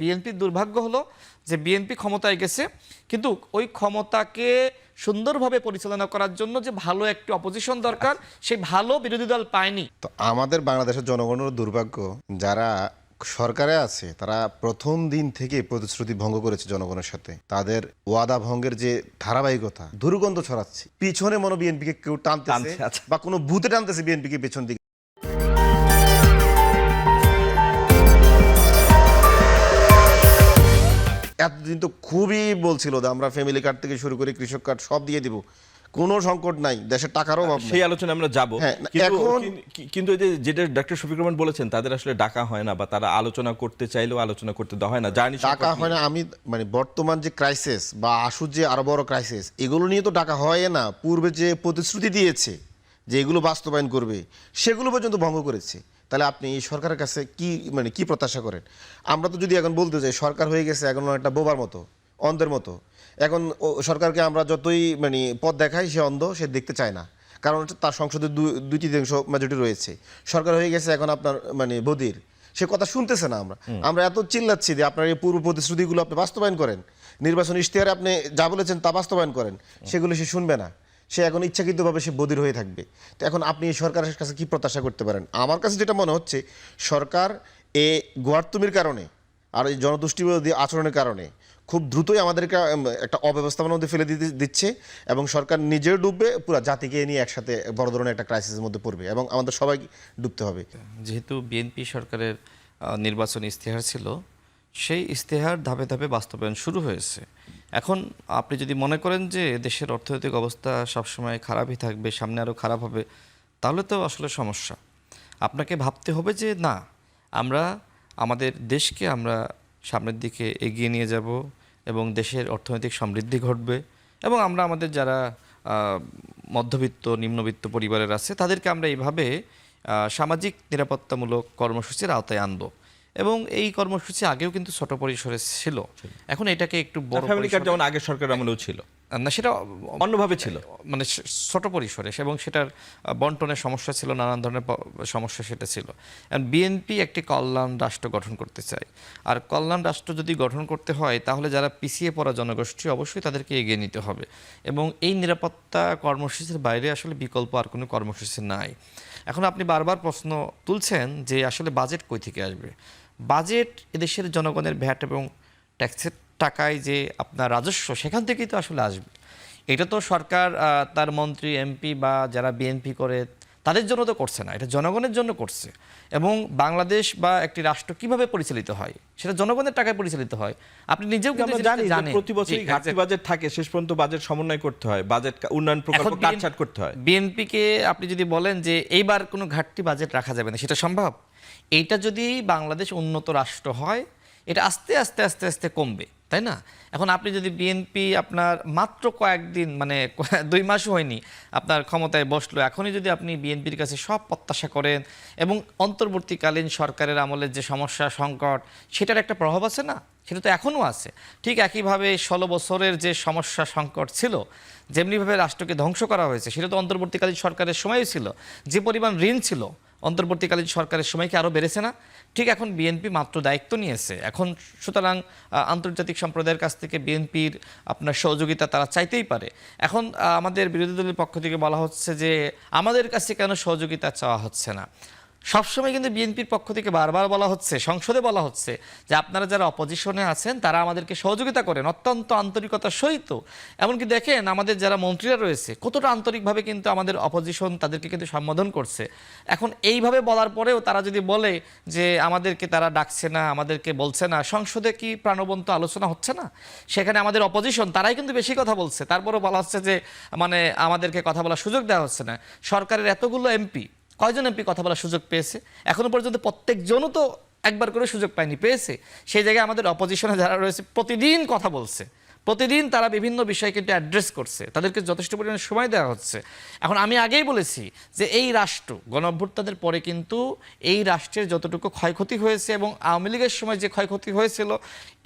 বিএনপির দুর্ভাগ্য হলো যে বিএনপি ক্ষমতায় গেছে, কিন্তু ওই ক্ষমতাকে সুন্দরভাবে পরিচালনা করার জন্য যে ভালো একটি অপোজিশন দরকার, সেই ভালো বিরোধী দল পায়নি। তো আমাদের বাংলাদেশের জনগণের দুর্ভাগ্য, যারা সরকারে আছে তারা প্রথম দিন থেকে প্রতিশ্রুতি ভঙ্গ করেছে জনগণের সাথে। তাদের ওয়াদা ভঙ্গের যে ধারাবাহিকতা দুর্গন্ধ ছড়াচ্ছে। পিছনে মনে বিএনপিকে কেউ টানতেছে বা কোনো বুথে টানতেছে বিএনপিকে পেছন দিকে। এতদিন তো খুবই বলছিল যে আমরা ফ্যামিলি কার্ড থেকে শুরু করে কৃষক কার্ড সব দিয়ে দিব, কোনো সংকট নাই, দেশের টাকারও অভাব নেই। সেই আলোচনা আমরা যাব, এখন কিন্তু যেটা ডক্টর শফিকুর রহমান বলেছেন, তাদের আসলে ডাকা হয় না বা তারা আলোচনা করতে চাইলেও আলোচনা করতে দেওয়া হয় না। ডাকা হয় না। আমি বর্তমান যে ক্রাইসিস বা আসুর যে আরো বড় ক্রাইসিস, এগুলো নিয়ে তো ডাকা হয় না। পূর্বে যে প্রতিশ্রুতি দিয়েছে যে এগুলো বাস্তবায়ন করবে, সেগুলো পর্যন্ত ভঙ্গ করেছে। তাহলে আপনি এই সরকারের কাছে কি প্রত্যাশা করেন? আমরা তো যদি এখন বলতে চাই সরকার হয়ে গেছে এখন একটা বোবার মতো, অন্ধের মতো। এখন সরকারকে আমরা যতই পথ দেখাই, সে অন্ধ, সে দেখতে চায় না। কারণ তার সংসদে 2/3 মেজরিটি রয়েছে। সরকার হয়ে গেছে এখন আপনার বধির, সে কথা শুনতেছে না। আমরা এত চিল্লাচ্ছি যে আপনার এই পূর্ব প্রতিশ্রুতিগুলো আপনি বাস্তবায়ন করেন, নির্বাচন ইশতেহারে আপনি যা বলেছেন তা বাস্তবায়ন করেন, সেগুলো সে শুনবে না। সে এখন ইচ্ছাকৃতভাবে সে বধির হয়ে থাকবে। তো এখন আপনি এই সরকারের কাছে কি প্রত্যাশা করতে পারেন? আমার কাছে যেটা মনে হচ্ছে, সরকার গোয়ার্তুমির কারণে আর এই জনতুষ্টিবিরোধী আচরণের কারণে খুব দ্রুতই আমাদেরকে একটা অব্যবস্থাপনার মধ্যে ফেলে দিচ্ছে, এবং সরকার নিজেও ডুববে, পুরো জাতিকে নিয়ে একসাথে বড় ধরনের একটা ক্রাইসিসের মধ্যে পড়বে, এবং আমাদের সবাই ডুবতে হবে। যেহেতু বিএনপি সরকারের নির্বাচনী ইশতেহার ছিল, সেই ইশতেহার ধাপে ধাপে বাস্তবায়ন শুরু হয়েছে। এখন আপনি যদি মনে করেন যে দেশের অর্থনৈতিক অবস্থা সবসময় খারাপই থাকবে, সামনে আরও খারাপ হবে, তাহলে তো আসলে সমস্যা। আপনাকে ভাবতে হবে যে না, আমরা আমাদের দেশকে আমরা সামনের দিকে এগিয়ে নিয়ে যাব এবং দেশের অর্থনৈতিক সমৃদ্ধি ঘটবে, এবং আমরা আমাদের যারা মধ্যবিত্ত নিম্নবিত্ত পরিবারের আছে তাদেরকে আমরা এইভাবে সামাজিক নিরাপত্তামূলক কর্মসূচির আওতায় আনবো। এবং এই কর্মসূচি আগেও কিন্তু ছোট পরিসরে ছিল, এখন এটাকে একটু বড় ফ্যামিলি কার্ড যেমন আগের সরকার আমলেও ছিল না, সেটা অন্যভাবে ছিল, ছোট পরিসরে, এবং সেটার বন্টনের সমস্যা ছিল, নানান ধরনের সমস্যা সেটা ছিল। বিএনপি একটি কল্যাণ রাষ্ট্র গঠন করতে চায়, আর কল্যাণ রাষ্ট্র যদি গঠন করতে হয় তাহলে যারা পিছিয়ে পড়া জনগোষ্ঠী অবশ্যই তাদেরকে এগিয়ে নিতে হবে, এবং এই নিরাপত্তা কর্মসূচির বাইরে আসলে বিকল্প আর কোনো কর্মসূচি নাই। এখন আপনি বারবার প্রশ্ন তুলছেন যে আসলে বাজেট কই থেকে আসবে। বাজেট এদেশের জনগণের ভ্যাট এবং ট্যাক্সের টাকায় যে আপনার রাজস্ব, সেখান থেকেই তো আসলে আসবে। এটা তো সরকার তার মন্ত্রী এমপি বা যারা বিএনপি করে তাদের জন্য তো করছে না, এটা জনগণের জন্য করছে। এবং বাংলাদেশ বা একটি রাষ্ট্র কিভাবে পরিচালিত হয়, সেটা জনগণের টাকায় পরিচালিত হয়। আপনি নিজেও কিন্তু জানেন প্রতি বছরই ঘাটতি বাজেট থাকে, শেষ পর্যন্ত বাজেট সমন্বয় করতে হয়, বাজেট উন্নয়ন প্রকল্প কাটছাঁট করতে হয়। বিএনপিকে আপনি যদি বলেন যে এইবার কোনো ঘাটতি বাজেট রাখা যাবে না, সেটা সম্ভব? এইটা যদি বাংলাদেশ উন্নত রাষ্ট্র হয়, এটা আস্তে আস্তে আস্তে আস্তে কমবে, তাই না? এখন আপনি যদি বিএনপি আপনার মাত্র কয়েকদিন 2 মাসও হয়নি আপনার ক্ষমতায় বসলো, এখনই যদি আপনি বিএনপির কাছে সব প্রত্যাশা করেন, এবং অন্তর্বর্তীকালীন সরকারের আমলের যে সমস্যা সংকট, সেটার একটা প্রভাব আছে না, সেটা তো এখনও আছে। ঠিক একইভাবে 16 বছরের যে সমস্যা সংকট ছিল, যেমনিভাবে রাষ্ট্রকে ধ্বংস করা হয়েছে, সেটা তো অন্তর্বর্তীকালীন সরকারের সময়ও ছিল। যে পরিমাণ ঋণ ছিল অন্তর্বর্তীকালীন সরকারের সময় কি আরও বেড়েছে না? ঠিক এখন বিএনপি মাত্র দায়িত্ব নিয়েছে এখন, সুতরাং আন্তর্জাতিক সম্প্রদায়ের কাছ থেকে বিএনপির আপনার সহযোগিতা তারা চাইতেই পারে। এখন আমাদের বিরোধী দলের পক্ষ থেকে বলা হচ্ছে যে আমাদের কাছে কেন সহযোগিতা চাওয়া হচ্ছে না। সবসময় কিন্তু বিএনপির পক্ষ থেকে বারবার বলা হচ্ছে, সংসদে বলা হচ্ছে যে আপনারা যারা অপোজিশনে আছেন তারা আমাদেরকে সহযোগিতা করেন অত্যন্ত আন্তরিকতার সহিত। এমনকি দেখেন আমাদের যারা মন্ত্রীরা রয়েছে কতটা আন্তরিকভাবে কিন্তু আমাদের অপোজিশন তাদেরকে কিন্তু সম্বোধন করছে। এখন এইভাবে বলার পরেও তারা যদি বলে যে আমাদেরকে তারা ডাকছে না, আমাদেরকে বলছে না, সংসদে কি প্রাণবন্ত আলোচনা হচ্ছে না? সেখানে আমাদের অপোজিশন তারাই কিন্তু বেশি কথা বলছে, তারপরেও বলা হচ্ছে যে আমাদেরকে কথা বলার সুযোগ দেওয়া হচ্ছে না। সরকারের এতগুলো এমপি, কয়জন এমপি কথা বলার সুযোগ পেয়েছে? এখনো পর্যন্ত প্রত্যেকজনও তো একবার করে সুযোগ পায়নি, পেয়েছে। সেই জায়গায় আমাদের অপোজিশনে যারা রয়েছে প্রতিদিন কথা বলছে, প্রতিদিন তারা বিভিন্ন বিষয় কিন্তু অ্যাড্রেস করছে, তাদেরকে যথেষ্ট পরিমাণে সময় দেওয়া হচ্ছে। এখন আমি আগেই বলেছি যে এই রাষ্ট্র গণঅভ্যুত্থানের পরে কিন্তু এই রাষ্ট্রের যতটুকু ক্ষয়ক্ষতি হয়েছে এবং আওয়ামী লীগের সময় যে ক্ষয়ক্ষতি হয়েছিল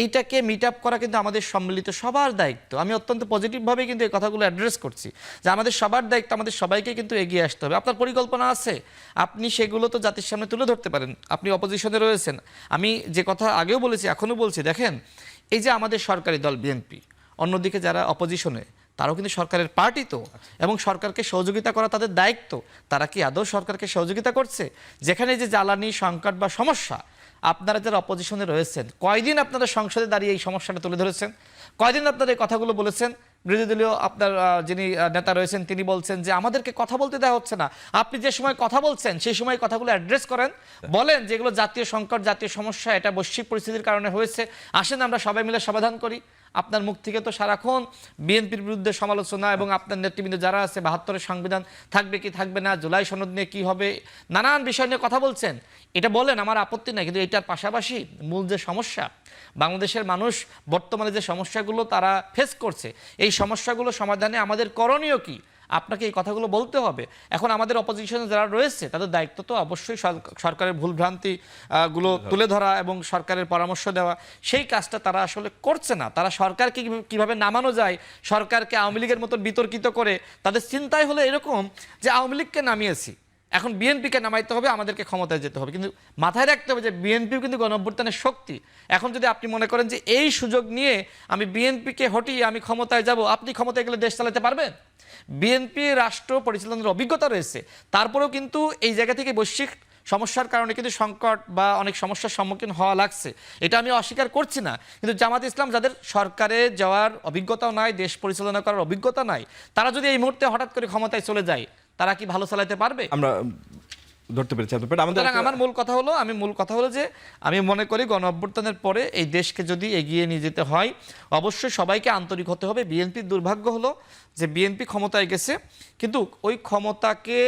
এইটাকে মিট আপ করা কিন্তু আমাদের সম্মিলিত সবার দায়িত্ব। আমি অত্যন্ত পজিটিভভাবে কিন্তু এই কথাগুলো অ্যাড্রেস করছি যে আমাদের সবার দায়িত্ব, আমাদের সবাইকে কিন্তু এগিয়ে আসতে হবে। আপনার পরিকল্পনা আছে, আপনি সেগুলো তো জাতির সামনে তুলে ধরতে পারেন। আপনি অপোজিশনে রয়েছেন, আমি যে কথা আগেও বলেছি এখনও বলছি, দেখেন এই যে আমাদের সরকারি দল বিএনপি, অন্যদিকে যারা অপোজিশনে তারাও কিন্তু সরকারের পার্টি তো, এবং সরকারকে সহযোগিতা করা তাদের দায়িত্ব। তারা কি আদৌ সরকারকে সহযোগিতা করছে? যেখানে যে জ্বালানি সংকট বা সমস্যা, আপনারা যারা অপোজিশনে রয়েছেন কয়দিন আপনারা সংসদে দাঁড়িয়ে এই সমস্যাটা তুলে ধরেছেন? কয়দিন আপনারা এই কথাগুলো বলেছেন? বিরোধী দলীয় আপনার যিনি নেতা রয়েছেন তিনি বলছেন যে আমাদেরকে কথা বলতে দেওয়া হচ্ছে না। আপনি যে সময় কথা বলছেন সেই সময় কথাগুলো অ্যাড্রেস করেন, বলেন যেগুলো জাতীয় সংকট, জাতীয় সমস্যা, এটা বৈশ্বিক পরিস্থিতির কারণে হয়েছে, আসেন আমরা সবাই মিলে সমাধান করি। আপনার মুখ থেকে তো সারাক্ষণ বিএনপির বিরুদ্ধে সমালোচনা, এবং আপনার নেতৃবৃন্দ যারা আছে ৭২-এর সংবিধান থাকবে কি থাকবে না, জুলাই সনদ নিয়ে কি হবে, নানান বিষয় নিয়ে কথা বলছেন। এটা বলেন, আমার আপত্তি নাই, কিন্তু এটার পাশাপাশি মূল যে সমস্যা, বাংলাদেশের মানুষ বর্তমানে যে সমস্যাগুলো তারা ফেস করছে, এই সমস্যাগুলো সমাধানে আমাদের করণীয় কি, আপনাকে এই কথাগুলো বলতে হবে। এখন আমাদের অপোজিশনে যারা রয়েছে তাদের দায়িত্ব তো অবশ্যই সরকারের ভুলভ্রান্তি গুলো তুলে ধরা এবং সরকারের পরামর্শ দেওয়া। সেই কাজটা তারা আসলে করছে না। তারা সরকারকে কিভাবে নামানো যায়, সরকারকে আওয়ামী লীগের মতো বিতর্কিত করে, তাদের চিন্তাই হলো এরকম যে আওয়ামী লীগকে নামিয়েছি, এখন বিএনপিকে নামাইতে হবে, আমাদেরকে ক্ষমতায় যেতে হবে। কিন্তু মাথায় রাখতে হবে যে বিএনপিও কিন্তু গণঅভ্যুত্থানের শক্তি। এখন যদি আপনি মনে করেন যে এই সুযোগ নিয়ে আমি বিএনপিকে হটিয়ে আমি ক্ষমতায় যাব, আপনি ক্ষমতায় গেলে দেশ চালাতে পারবেন? বিএনপি রাষ্ট্র পরিচালনার অভিজ্ঞতা রয়েছে, তারপরেও কিন্তু এই জায়গা থেকে বৈশ্বিক সমস্যার কারণে কিন্তু সংকট বা অনেক সমস্যার সম্মুখীন হওয়া লাগছে, এটা আমি অস্বীকার করছি না। কিন্তু জামাত ইসলাম যাদের সরকারে যাওয়ার অভিজ্ঞতাও নাই, দেশ পরিচালনা করার অভিজ্ঞতা নাই, তারা যদি এই মুহূর্তে হঠাৎ করে ক্ষমতায় চলে যায়, তারা কি ভালো চালাতে পারবে? আমরা ধরতে পেরেছি আপনার আমাদের আমার মূল কথা হলো যে আমি মনে করি গণঅভ্যুত্থানের পরে এই দেশকে যদি এগিয়ে নিয়ে যেতে হয় অবশ্যই সবাইকে আন্তরিক হতে হবে। বিএনপির দুর্ভাগ্য হলো যে বিএনপি ক্ষমতায় গেছে, কিন্তু ওই ক্ষমতাকে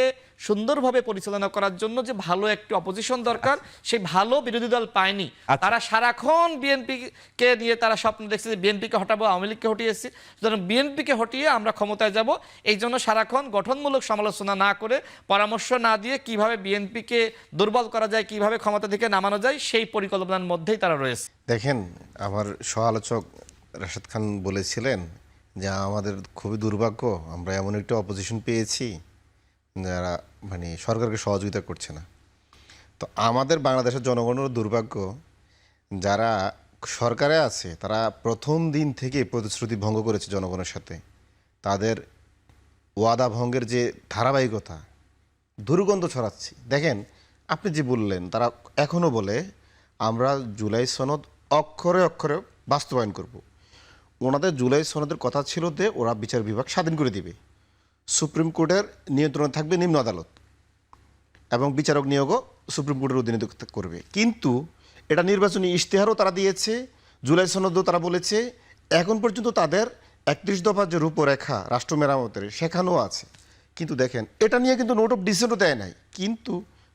সুন্দরভাবে পরিচালনা করার জন্য যে ভালো একটি অপোজিশন দরকার, সেই ভালো বিরোধী দল পায়নি। তারা সারাক্ষণ বিএনপিকে নিয়ে তারা স্বপ্ন দেখছে যে বিএনপিকে হটাবো, আওয়ামী লীগকে হটিয়েছি, সুতরাং বিএনপিকে হটিয়ে আমরা ক্ষমতায় যাব। এই জন্য সারাক্ষণ গঠনমূলক সমালোচনা না করে, পরামর্শ না দিয়ে কিভাবে বিএনপিকে দুর্বল করা যায়, কিভাবে ক্ষমতা থেকে নামানো যায়, সেই পরিকল্পনার মধ্যেই তারা রয়েছে। দেখেন, আমার সহ-আলোচক রাশেদ খান বলেছিলেন যে আমাদের খুবই দুর্ভাগ্য, আমরা এমন একটা অপোজিশন পেয়েছি যারা মানে সরকারকে সহযোগিতা করছে না। তো আমাদের বাংলাদেশের জনগণের দুর্ভাগ্য, যারা সরকারে আছে তারা প্রথম দিন থেকে প্রতিশ্রুতি ভঙ্গ করেছে জনগণের সাথে। তাদের ওয়াদা ভঙ্গের যে ধারাবাহিকতা, দুর্গন্ধ ছড়াচ্ছে। দেখেন, আপনি যে বললেন, তারা এখনও বলে আমরা জুলাই সনদ অক্ষরে অক্ষরে বাস্তবায়ন করব। ওনাদের জুলাই সনদের কথা ছিল যে ওরা বিচার বিভাগ স্বাধীন করে দিবে, সুপ্রিম কোর্টের নিয়ন্ত্রণে থাকবে নিম্ন আদালত, এবং বিচারক নিয়োগও সুপ্রিম কোর্টের অধীনে করবে। কিন্তু এটা নির্বাচনী ইশতেহারও তারা দিয়েছে, জুলাই সনদও তারা বলেছে। এখন পর্যন্ত তাদের ৩১ দফার যে রূপরেখা রাষ্ট্র মেরামতের সেখানেও আছে। কিন্তু দেখেন, এটা নিয়ে কিন্তু নোট অফ ডিসেন্টও দেয় নাই। কিন্তু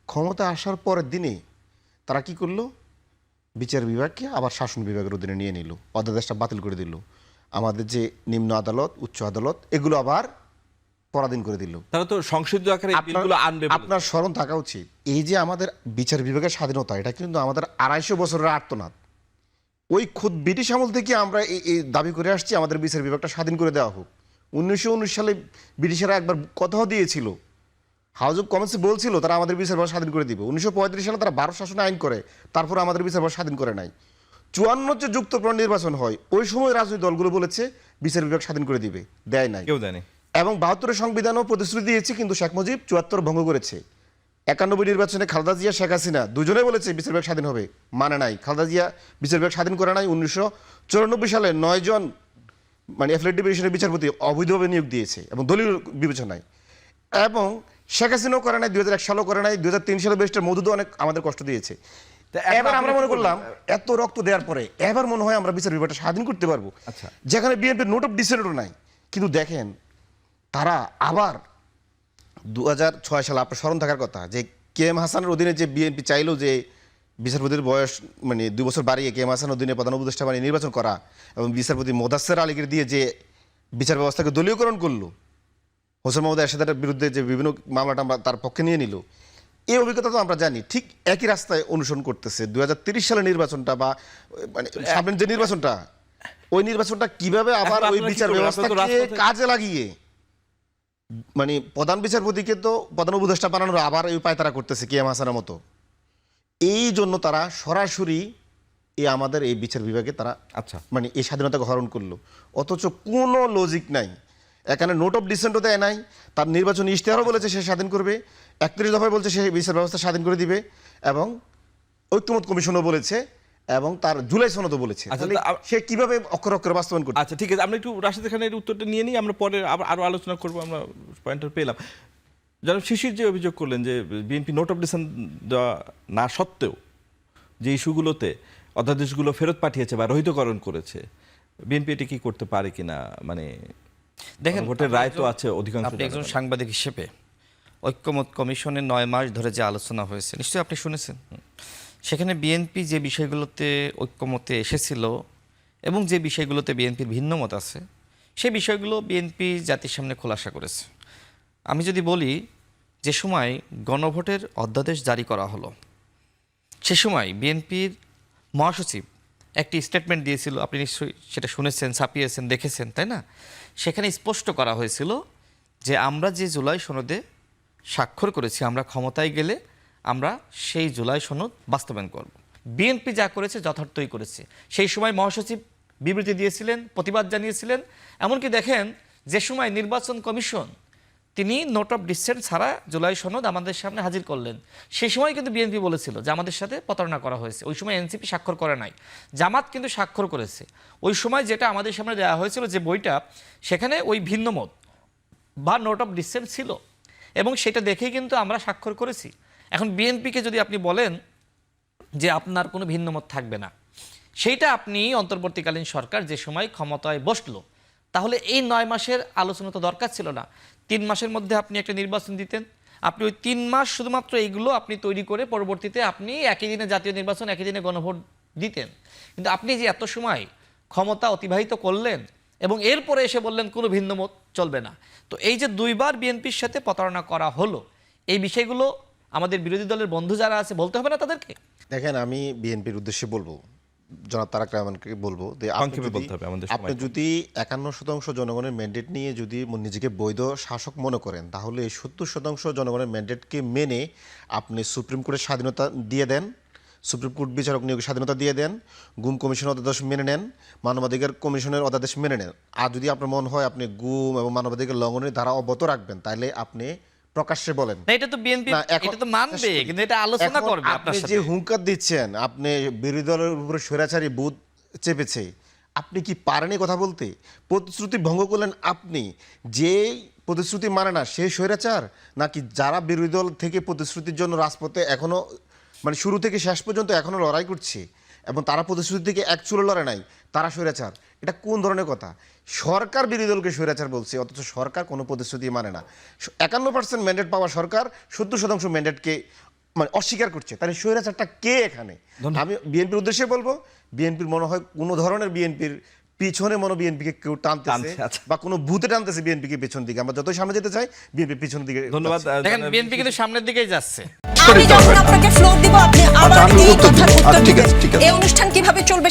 ক্ষমতা আসার পরের দিনে তারা কি করলো, বিচার বিভাগকে আবার শাসন বিভাগের অধীনে নিয়ে নিল, অধ্যাদেশটা বাতিল করে দিল। আমাদের যে নিম্ন আদালত, উচ্চ আদালত, এগুলো আবার পরাধীন করে দিল। তারা তো সংসদীয় আকারে বিলগুলো আনবে। আপনার স্মরণ থাকা উচিত, এই যে আমাদের বিচার বিভাগের স্বাধীনতা, এটা কিন্তু আমাদের ২৫০ বছরের আর্তনাদ। ওই খুদ ব্রিটিশ আমল থেকে আমরা এই দাবি করে আসছি আমাদের বিচার বিভাগটা স্বাধীন করে দেওয়া হোক। ১৯১৯ সালে ব্রিটিশরা একবার কথাও দিয়েছিল, হাউস অব কমন্সে বলছিল তারা আমাদের বিচার বিভাগ স্বাধীন করে দিবে। ১৯৩৫ সালে তারা ১২ শাসনে আইন করে, তারপর আমাদের বিচার বিভাগ স্বাধীন করে নাই। ৫৪ যে যুক্তফ্রন্ট নির্বাচন হয়, ওই সময় রাজনৈতিক দলগুলো বলেছে বিচার বিভাগ স্বাধীন করে দিবে, দেয় নাই, কেউ দেয়নি। এবং ৭২-এর সংবিধানও প্রতিশ্রুতি দিয়েছে, কিন্তু শেখ মুজিব ৭৪ ভঙ্গ করেছে। ৯১ নির্বাচনে খালেদা জিয়া, শেখ হাসিনা দুজনে বলেছে বিচার বিভাগ স্বাধীন হবে, মানে নাই। খালেদা জিয়া বিচার বিভাগ স্বাধীন করে নাই। ১৯৯৪ সালে ৯ জন মানে অ্যাফিলিয়েট ডিভিশনের বিচারপতি অবৈধভাবে নিয়োগ দিয়েছে এবং দলীয় বিবেচনায়, এবং শেখ হাসিনাও করে নাই, ২০০১ সালেও করে নাই, ২০০৩ সালে ব্যারিস্টার মওদুদও অনেক আমাদের কষ্ট দিয়েছে। এবার আমরা মনে করলাম এত রক্ত দেওয়ার পরে এবার মনে হয় আমরা বিচার বিভাগটা স্বাধীন করতে পারবো, যেখানে বিএনপির নোট অফ ডিসেন্টও নাই। কিন্তু দেখেন, তারা আবার ২০০৬ সালে, আপনার স্মরণ থাকার কথা, যে কে এম হাসানের অধীনে যে বিএনপি চাইলো যে বিচারপতির বয়স মানে 2 বছর বাড়িয়ে কে এম হাসান উদ্দিনের প্রধান উপদেষ্টা বানিয়ে নির্বাচন করা এবং বিচারপতি মোদাস্সের আলীকে দিয়ে যে বিচার ব্যবস্থাকে দলীয়করণ করলো, হোসেন মোহাম্মদ এরশাদের বিরুদ্ধে যে বিভিন্ন মামলাটা তার পক্ষে নিয়ে নিল, এই অভিজ্ঞতা তো আমরা জানি। ঠিক একই রাস্তায় অনুসরণ করতেছে 2030 সালের নির্বাচনটা বা মানে সামনের যে নির্বাচনটা, ওই নির্বাচনটা কিভাবে আবার এখন ওই আপনারা কি বিচার করবেন? ব্যবস্থাকে আপনারা তো রাজপথে- কাজে লাগিয়ে মানে প্রধান বিচারপতিকে তো প্রধান উপদেষ্টা বানানোর আবার এই পায়তারা করতেছে কে এম হাসানের মতো। এই জন্য তারা সরাসরি আমাদের এই বিচার বিভাগে তারা আচ্ছা মানে এই স্বাধীনতাকে হরণ করলো, অথচ কোনো লজিক নাই। এখানে নোট অফ ডিসেন্টও দেয় নাই, তার নির্বাচনী ইশতেহারও বলেছে সে স্বাধীন করবে, 31 দফায় বলছে সে বিচার ব্যবস্থা স্বাধীন করে দিবে, এবং ঐক্যমত কমিশনও বলেছে, এবং তার জুলাই সনদও বলেছে। আচ্ছা, তাহলে তা সে কিভাবে অক্ষর অক্ষরে বাস্তবায়ন করবে? আচ্ছা ঠিক আছে, আমরা একটু রাশেদ খানের উত্তরটা নিয়ে নিই, আমরা পরে আরো আলোচনা করবো। আমরা পয়েন্টটা পেলাম। জনাব শিশির যে অভিযোগ করলেন যে বিএনপি নোট অফ ডিসেন্ট দেওয়া না সত্ত্বেও যে ইস্যুগুলোতে অধ্যাদেশগুলো ফেরত পাঠিয়েছে বা রহিতকরণ করেছে, বিএনপি এটি কি করতে পারে কিনা? মানে দেখেন, ভোটের রায় তো আছে অধিকাংশ আপনি একজন জনগণের। সাংবাদিক হিসেবে ঐক্যমত কমিশনে 9 মাস ধরে যে আলোচনা হয়েছে নিশ্চয়ই আপনি শুনেছেন। সেখানে বিএনপি যে বিষয়গুলোতে ঐক্যমতে এসেছিল এবং যে বিষয়গুলোতে বিএনপির ভিন্ন মত আছে, সেই বিষয়গুলো বিএনপি জাতির সামনে খোলাসা করেছে। আমি যদি বলি, যে সময় গণভোটের অধ্যাদেশ জারি করা হলো, সে সময় বিএনপির মহাসচিব একটি স্টেটমেন্ট দিয়েছিল, আপনি নিশ্চয়ই সেটা শুনেছেন, ছাপিয়েছেন, দেখেছেন, তাই না? সেখানে স্পষ্ট করা হয়েছিল যে আমরা যে জুলাই সনদে স্বাক্ষর করেছি, আমরা ক্ষমতায় গেলে আমরা সেই জুলাই সনদ বাস্তবায়ন করব। বিএনপি যা করেছে যথার্থই করেছে। সেই সময় মহাসচিব বিবৃতি দিয়েছিলেন, প্রতিবাদ জানিয়েছিলেন। এমনকি দেখেন, যে সময় নির্বাচন কমিশন তিনি নোট অফ ডিসেন্ট ছাড়া জুলাই সনদ আমাদের সামনে হাজির করলেন, সেই সময় কিন্তু বিএনপি বলেছিল যে আমাদের সাথে প্রতারণা করা হয়েছে। ওই সময় এনসিপি স্বাক্ষর করে নাই, জামাত কিন্তু স্বাক্ষর করেছে। ওই সময় যেটা আমাদের সামনে দেওয়া হয়েছিল যে বইটা, সেখানে ওই ভিন্নমত বা নোট অফ ডিসেন্ট ছিল, এবং সেটা দেখেই কিন্তু আমরা স্বাক্ষর করেছি। এখন বিএনপিকে যদি আপনি বলেন যে আপনার কোনো ভিন্নমত থাকবে না, সেইটা আপনি অন্তর্বর্তীকালীন সরকার যে সময় ক্ষমতায় বসলো, তাহলে এই 9 মাসের আলোচনা তো দরকার ছিল না। 3 মাসের মধ্যে আপনি একটা নির্বাচন দিতেন। আপনি ওই 3 মাস শুধুমাত্র এইগুলো আপনি তৈরি করে পরবর্তীতে আপনি একই দিনে জাতীয় নির্বাচন, একই দিনে গণভোট দিতেন। কিন্তু আপনি যে এত সময় ক্ষমতা অতিবাহিত করলেন এবং এরপরে এসে বললেন কোনো ভিন্নমত চলবে না। তো এই যে 2 বার বিএনপির সাথে প্রতারণা করা হলো, এই বিষয়গুলো আমাদের বিরোধী দলের বন্ধু যারা আছে বলতে হবে না তাদেরকে? দেখেন, আমি বিএনপির উদ্দেশ্যে বলবো, জনাব তারেক রহমানকে বলবো যে সংক্ষেপে বলতে হবে, আমাদের সময় আপনি যদি 51% জনগণের ম্যান্ডেট নিয়ে যদি নিজেকে বৈধ শাসক মনে করেন, তাহলে এই 70% জনগণের ম্যান্ডেটকে মেনে আপনি সুপ্রিম কোর্টের স্বাধীনতা দিয়ে দেন, সুপ্রিম কোর্ট বিচারক নিয়োগের স্বাধীনতা দিয়ে দেন, গুম কমিশনের অধ্যাদেশ মেনে নেন, মানবাধিকার কমিশনের অধ্যাদেশ মেনে নেন। আর যদি আপনার মনে হয় আপনি গুম এবং মানবাধিকার লঙ্ঘনের ধারা অব্যাহত রাখবেন, তাহলে আপনি প্রকাশ্যে বলেন। না, এটা তো বিএনপি না, এখন- এটা তো মানবে, কিন্তু এটা আলোচনা এখন করবে আপনি আপনার যে সাথে। হুঙ্কার দিচ্ছেন, আপনি বিরোধী দলের উপরে স্বৈরাচারী বুথ চেপেছে, আপনি কি পারেন কথা বলতে? প্রতিশ্রুতি ভঙ্গ করলেন আপনি। যে প্রতিশ্রুতি মানে না সেই স্বৈরাচার, নাকি যারা বিরোধী দল থেকে প্রতিশ্রুতির জন্য রাজপথে এখনো মানে শুরু থেকে শেষ পর্যন্ত এখনো লড়াই করছে এবং তারা প্রতিশ্রুতি থেকে এক চুলো লড়ে নাই, তারা স্বৈরাচার? এটা কোন ধরনের কথা? সরকার বিরোধী দলকে স্বৈরাচার বলছে, অথচ সরকার কোনো প্রতিশ্রুতি মানে না। 51% ম্যান্ডেট পাওয়া সরকার 70% ম্যান্ডেটকে মানে অস্বীকার করছে। তাহলে স্বৈরাচারটা কে এখানে? আমি বিএনপির উদ্দেশ্যে বলবো, বিএনপির মনে হয় কোনো ধরনের বিএনপির পিছনে বিএনপিকে কেউ টানতেছে আচ্ছা। বা কোনো ভূতে টানতেছে বিএনপিকে পেছন দিকে। আমরা যতই সামনে যেতে চাই, বিএনপি পিছন দিকে। ধন্যবাদ। দেখেন, বিএনপি কিন্তু সামনের দিকেই যাচ্ছে। আমি যখন আপনাকে ফ্লোর দিব, আপনি আবার আমি এই উত্তর দিব। কথার উত্তর ঠিক দিবেন। আছে, ঠিক আছে। এই অনুষ্ঠান কিভাবে চলবে